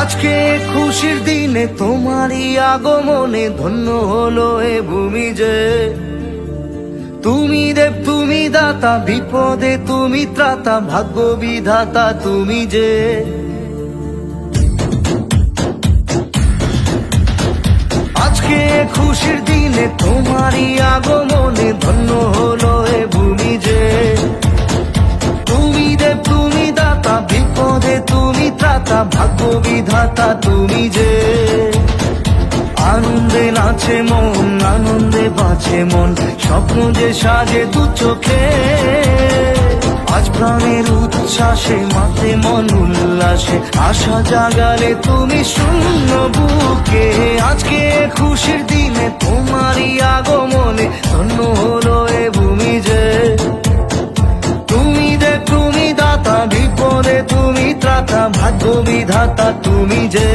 আজকে খুশির দিনে তোমারই আগমনে ধন্য হলো এ ভূমি যে। তুমি দেব তুমি দাতা, বিপদে তুমি ত্রাতা, ভাগ্য বিধাতা তুমি যে। আজকে খুশির দিনে তোমারই আগমনে ধন্য হলো এ ভূমি যে। তুমি দেব তুমি দাতা, বিপদে তুমি ত্রাতা, ভাগ্য বিধাতা তুমি যে। আনন্দে নাচে মন, আনন্দে বাঁচে মন, স্বপ্ন যে সাজে দু চোখে। আজ প্রাণের উচ্ছ্বাসে মাতে মন উল্লাসে, আশা জাগালে তুমি শূন্য বুকে। আজকে খুশির দিনে তোমারই আগমনে ধন্য হলো এ ভূমি যে। তুমি দেব তুমি দাতা, বিপদে তুমি ত্রাতা, ভাগ্য বিধাতা তুমি যে।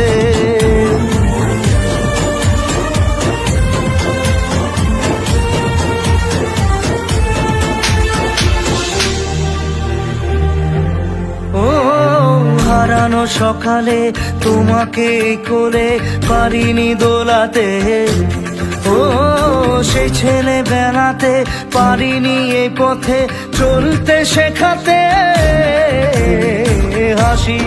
হারানো সকালে তোমাকে কোলে পারিনি দোলাতে, ও সেই ছেলে বেড়াতে পারিনি এই পথে চলতে শেখাতে। হাসি